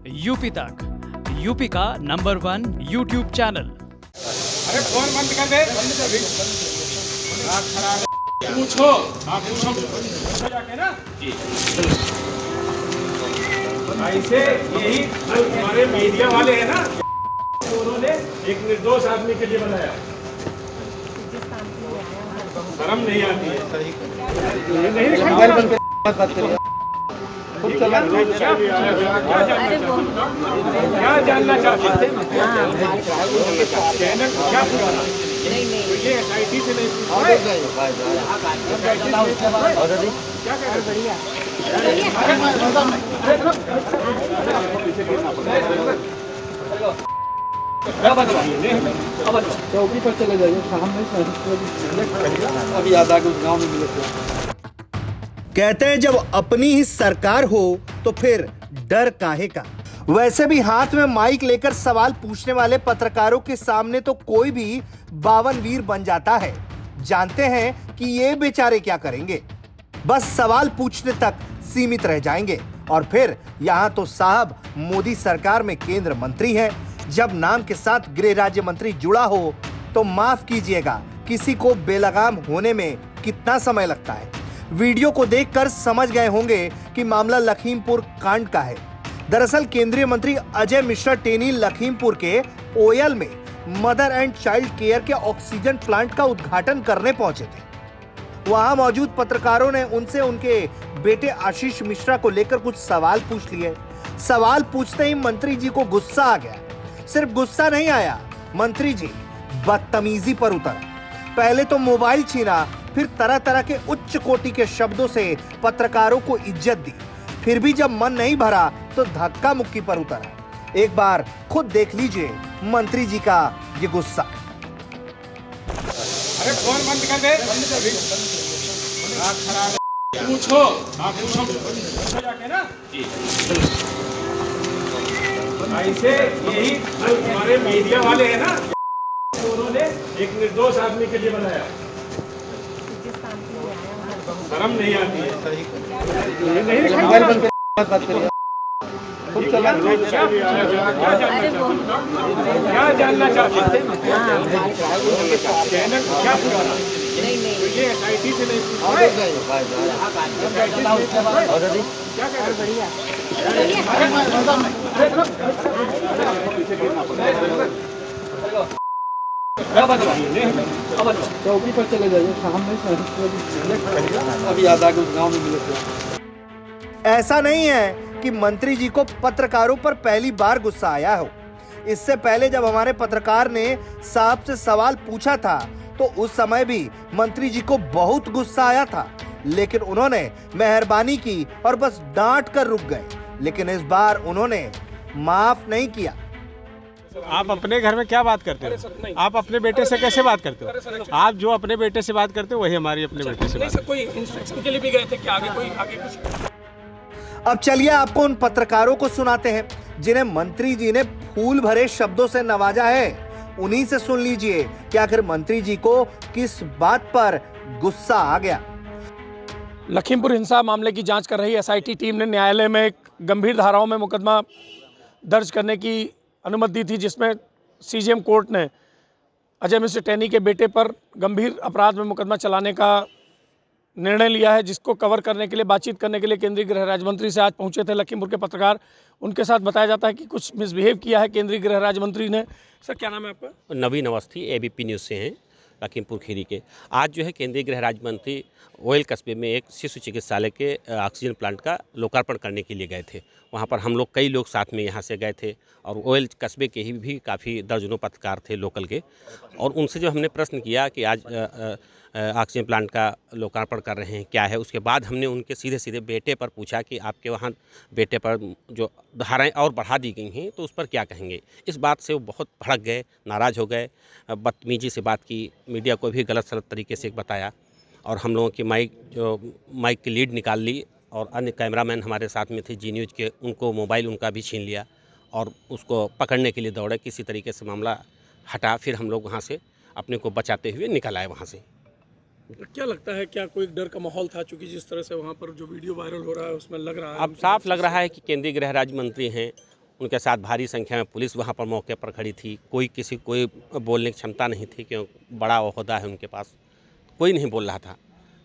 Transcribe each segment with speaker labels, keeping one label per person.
Speaker 1: UP तक, UP का number 1 YouTube channel.
Speaker 2: अरे फोन बंद कर दे। पूछो, आप पूछो जाके ना। ऐसे यही जो हमारे मीडिया वाले हैं ना, उन्होंने एक निर्दोष आदमी के लिए बनाया। शर्म नहीं आती है। ये नहीं क्या जानना चाहते हैं? चैनल क्या पूछना? तो ये SIT से नहीं पूछा। क्या कह रहे?
Speaker 3: चौकी पर चले जाइए, सामने अभी आधा कुछ गाँव में मिले।
Speaker 4: कहते हैं जब अपनी ही सरकार हो तो फिर डर काहे का। वैसे भी हाथ में माइक लेकर सवाल पूछने वाले पत्रकारों के सामने तो कोई भी बावन वीर बन जाता है। जानते हैं कि ये बेचारे क्या करेंगे, बस सवाल पूछने तक सीमित रह जाएंगे। और फिर यहाँ तो साहब मोदी सरकार में केंद्र मंत्री हैं। जब नाम के साथ गृह राज्य मंत्री जुड़ा हो तो माफ कीजिएगा, किसी को बेलगाम होने में कितना समय लगता है। वीडियो को देखकर समझ गए होंगे कि मामला लखीमपुर कांड का है। दरअसल केंद्रीय मंत्री अजय मिश्रा टेनी लखीमपुर के ओयल में मदर एंड चाइल्ड केयर के ऑक्सीजन प्लांट का उद्घाटन करने पहुंचे थे। वहां मौजूद पत्रकारों ने उनसे उनके बेटे आशीष मिश्रा को लेकर कुछ सवाल पूछ लिए। सवाल पूछते ही मंत्री जी को गुस्सा आ गया। सिर्फ गुस्सा नहीं आया, मंत्री जी बदतमीजी पर उतर। पहले तो मोबाइल छीना, फिर तरह तरह के उच्च कोटि के शब्दों से पत्रकारों को इज्जत दी। फिर भी जब मन नहीं भरा तो धक्का मुक्की पर उतरा। एक बार खुद देख लीजिए मंत्री जी का ये गुस्सा।
Speaker 2: अरे फोन बंद कर दे। पूछो, आप पूछो जाके ना। ऐसे यही जो हमारे मीडिया वाले हैं ना, उन्होंने एक निर्दोष आदमी के लिए बनाया। शर्म नहीं आती है। ये नहीं क्या जानना चाहते हैं? चैनल क्या पूछना? तो ये SIT से नहीं पूछा। क्या कह रहे?
Speaker 3: चौकी पर चले जाइए, सामने अभी आधा कुछ गाँव में मिले।
Speaker 4: ऐसा नहीं है कि मंत्री जी को पत्रकारों पर पहली बार गुस्सा आया हो। इससे पहले जब हमारे पत्रकार ने साहब से सवाल पूछा था तो उस समय भी मंत्री जी को बहुत गुस्सा आया था, लेकिन उन्होंने मेहरबानी की और बस डांट कर रुक गए। लेकिन इस बार उन्होंने माफ नहीं किया।
Speaker 2: आप अपने घर में क्या बात करते हो? आप अपने बेटे से कैसे बात करते हो? आप जो अपने बेटे से बात करते हो वही हमारी अपने बेटे से बात। कोई इंस्ट्रक्शन के लिए भी गए थे कि आगे कोई आगे कुछ?
Speaker 4: अब चलिए आपको उन पत्रकारों को सुनाते हैं जिन्हें मंत्री जी ने फूल भरे शब्दों से नवाजा है। उन्हीं से सुन लीजिए कि आखिर मंत्री जी को किस बात पर गुस्सा आ गया।
Speaker 5: लखीमपुर हिंसा मामले की जांच कर रही SIT टीम ने न्यायालय में गंभीर धाराओं में मुकदमा दर्ज करने की अनुमति दी थी, जिसमें CJM कोर्ट ने अजय मिश्रा टेनी के बेटे पर गंभीर अपराध में मुकदमा चलाने का निर्णय लिया है, जिसको कवर करने के लिए बातचीत करने के लिए केंद्रीय गृह राज्य मंत्री से आज पहुंचे थे लखीमपुर के पत्रकार। उनके साथ बताया जाता है कि कुछ मिसबिहेव किया है केंद्रीय गृह राज्य मंत्री ने। सर क्या नाम है आपका?
Speaker 6: नवीन अवस्थी, ABP न्यूज़ से हैं, लखीमपुर खीरी के। आज जो है केंद्रीय गृह राज्य मंत्री ओयल कस्बे में एक शिशु चिकित्सालय के ऑक्सीजन प्लांट का लोकार्पण करने के लिए गए थे। वहाँ पर हम लोग कई लोग साथ में यहाँ से गए थे और ओयल कस्बे के ही भी काफ़ी दर्जनों पत्रकार थे लोकल के। और उनसे जो हमने प्रश्न किया कि आज ऑक्सीजन प्लांट का लोकार्पण कर रहे हैं, क्या है, उसके बाद हमने उनके सीधे सीधे बेटे पर पूछा कि आपके वहाँ बेटे पर जो धाराएं और बढ़ा दी गई हैं तो उस पर क्या कहेंगे। इस बात से वो बहुत भड़क गए, नाराज़ हो गए, बदतमीजी से बात की, मीडिया को भी गलत सलत तरीके से बताया और हम लोगों की माइक की लीड निकाल ली और अन्य कैमरामैन हमारे साथ में थे जी न्यूज़ के, उनको मोबाइल उनका भी छीन लिया और उसको पकड़ने के लिए दौड़े। किसी तरीके से मामला हटा, फिर हम लोग वहाँ से अपने को बचाते हुए निकल आए वहाँ से।
Speaker 5: क्या लगता है, क्या कोई डर का माहौल था? चूंकि जिस तरह से वहाँ पर जो वीडियो वायरल हो रहा है उसमें लग रहा है,
Speaker 6: अब साफ लग रहा है कि केंद्रीय गृह राज्य मंत्री हैं, उनके साथ भारी संख्या में पुलिस वहाँ पर मौके पर खड़ी थी। कोई बोलने की क्षमता नहीं थी, क्योंकि बड़ा ओहदा है उनके पास, कोई नहीं बोल रहा था।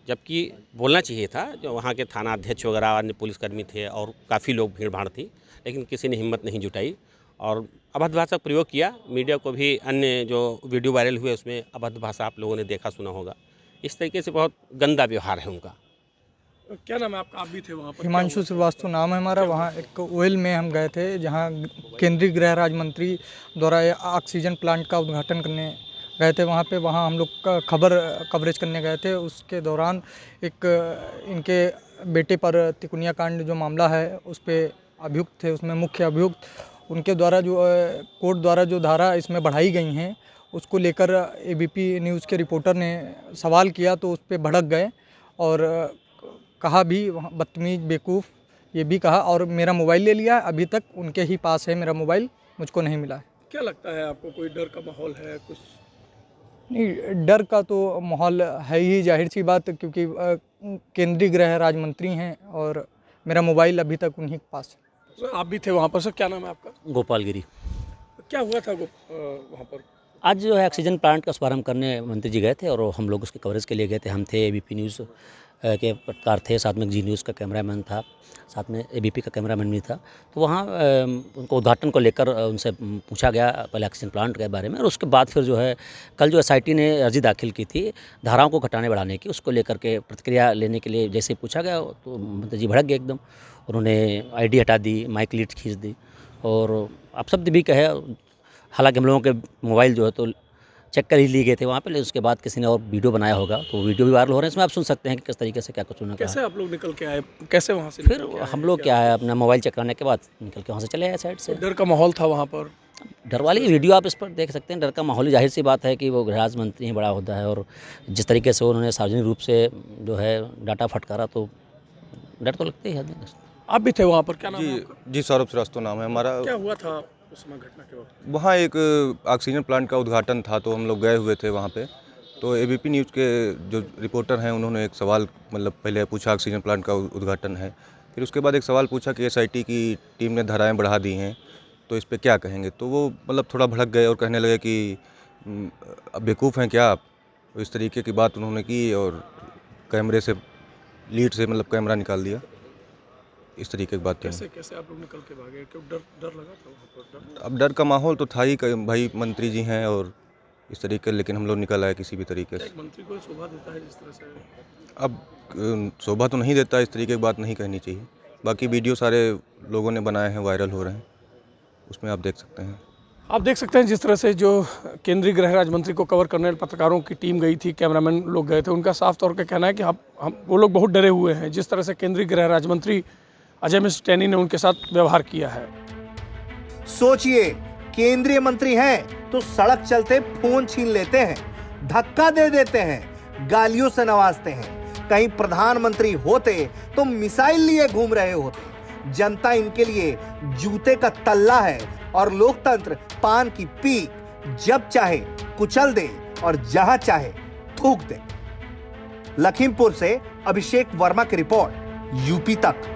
Speaker 6: जबकि बोलना चाहिए था, जो वहाँ के थाना अध्यक्ष वगैरह अन्य पुलिसकर्मी थे और काफ़ी लोग भीड़ भाड़ थी, लेकिन किसी ने हिम्मत नहीं जुटाई और अभद्र भाषा का प्रयोग किया। मीडिया को भी अन्य जो वीडियो वायरल हुए उसमें अभद्र भाषा आप लोगों ने देखा सुना होगा। इस तरीके से बहुत गंदा व्यवहार है उनका।
Speaker 5: क्या नाम है आपका? आप भी थे वहाँ पर?
Speaker 7: हिमांशु श्रीवास्तव नाम है हमारा। वहाँ एक ओयल में हम गए थे, जहाँ केंद्रीय गृह राज्य मंत्री द्वारा ऑक्सीजन प्लांट का उद्घाटन करने गए थे। वहाँ हम लोग का कवरेज करने गए थे। उसके दौरान एक इनके बेटे पर तिकुनिया कांड जो मामला है उस पर अभियुक्त थे, उसमें मुख्य अभियुक्त उनके द्वारा जो कोर्ट द्वारा जो धारा इसमें बढ़ाई गई हैं उसको लेकर एबीपी न्यूज़ के रिपोर्टर ने सवाल किया तो उस पर भड़क गए और कहा भी बदतमीज बेवकूफ़ ये भी कहा और मेरा मोबाइल ले लिया। अभी तक उनके ही पास है मेरा मोबाइल, मुझको नहीं मिला है।
Speaker 5: क्या लगता है आपको, कोई डर का माहौल है कुछ?
Speaker 7: नहीं, डर का तो माहौल है ही, जाहिर सी बात, क्योंकि केंद्रीय गृह राज्य मंत्री हैं और मेरा मोबाइल अभी तक उन्हीं के पास है।
Speaker 5: आप भी थे वहाँ पर सर, क्या नाम है आपका?
Speaker 8: गोपालगिरी।
Speaker 5: क्या हुआ था वहाँ पर?
Speaker 8: आज जो है ऑक्सीजन प्लांट का शुभारंभ करने मंत्री जी गए थे और हम लोग उसके कवरेज के लिए गए थे। हम थे, एबीपी न्यूज़ के पत्रकार थे, साथ में जी न्यूज़ का कैमरामैन था, साथ में एबीपी का कैमरामैन भी था। तो वहाँ उनको उद्घाटन को लेकर उनसे पूछा गया पहले ऑक्सीजन प्लांट के बारे में, और उसके बाद फिर जो है कल जो एसआईटी ने अर्जी दाखिल की थी धाराओं को घटाने बढ़ाने की, उसको लेकर के प्रतिक्रिया लेने के लिए जैसे ही पूछा गया तो मंत्री जी भड़क गए एकदम। उन्होंने आईडी हटा दी, माइक लीड खींच दी और आप शब्द भी कहे। हालांकि हम लोगों के मोबाइल जो है तो चेक कर ही लिए गए थे वहाँ पे, लेकिन उसके बाद किसी ने और वीडियो बनाया होगा तो वीडियो भी वायरल हो रहे हैं। इसमें आप सुन सकते हैं कि किस तरीके से क्या कुछ उन्होंने कहा।
Speaker 5: कैसे आप लोग निकल के आए, कैसे वहाँ से
Speaker 8: फिर हम लोग क्या है, अपना मोबाइल चेक करने के बाद निकल के वहाँ से चले आए साइड से।
Speaker 5: डर का माहौल था वहाँ पर?
Speaker 8: डर वाली वीडियो आप इस पर देख सकते हैं। डर का माहौल, जाहिर सी बात है कि वो गृह राज्य मंत्री हैं, बड़ा होता है, और जिस तरीके से उन्होंने सार्वजनिक रूप से जो है डाटा फटकारा तो डर तो लगता ही है।
Speaker 5: आप भी थे वहाँ पर, क्या नाम है आपका?
Speaker 9: जी, सौरभ श्रीवास्तव नाम है हमारा।
Speaker 5: क्या हुआ था उस समय घटना के वक्त?
Speaker 9: वहाँ एक ऑक्सीजन प्लांट का उद्घाटन था तो हम लोग गए हुए थे वहाँ पे। तो एबीपी न्यूज़ के जो रिपोर्टर हैं उन्होंने एक सवाल पहले पूछा, ऑक्सीजन प्लांट का उद्घाटन है, फिर उसके बाद एक सवाल पूछा कि एसआईटी की टीम ने धाराएं बढ़ा दी हैं तो इस पर क्या कहेंगे। तो वो थोड़ा भड़क गए और कहने लगे कि बेवकूफ़ हैं क्या आप, तो इस तरीके की बात उन्होंने की और कैमरे से लीड से कैमरा निकाल दिया। इस तरीके की बात
Speaker 5: कैसे आप लोग निकल के भागे? क्यों डर लगा था वहाँ पर?
Speaker 9: अब डर का माहौल तो था ही, भाई मंत्री जी हैं और इस तरीके, लेकिन हम लोग निकल आए किसी भी तरीके से।
Speaker 5: एक मंत्री को शोभा देता है जिस तरह से?
Speaker 9: अब शोभा तो नहीं देता, इस तरीके की बात नहीं कहनी चाहिए। बाकी वीडियो सारे लोगों ने बनाए हैं, वायरल हो रहे हैं, उसमें आप देख सकते हैं।
Speaker 5: आप देख सकते हैं जिस तरह से जो केंद्रीय गृह राज्य मंत्री को कवर करने पत्रकारों की टीम गई थी, कैमरामैन लोग गए थे, उनका साफ तौर पर कहना है कि हम वो लोग बहुत डरे हुए हैं जिस तरह से केंद्रीय गृह राज्य मंत्री अजय मिश्र टेनी ने उनके साथ व्यवहार किया है।
Speaker 4: सोचिए, केंद्रीय मंत्री हैं तो सड़क चलते फोन छीन लेते हैं, धक्का दे देते हैं, गालियों से नवाजते हैं। कहीं प्रधानमंत्री होते तो मिसाइल लिए घूम रहे होते। जनता इनके लिए जूते का तल्ला है और लोकतंत्र पान की पीक, जब चाहे कुचल दे और जहां चाहे थूक दे। लखीमपुर से अभिषेक वर्मा की रिपोर्ट, यूपी तक।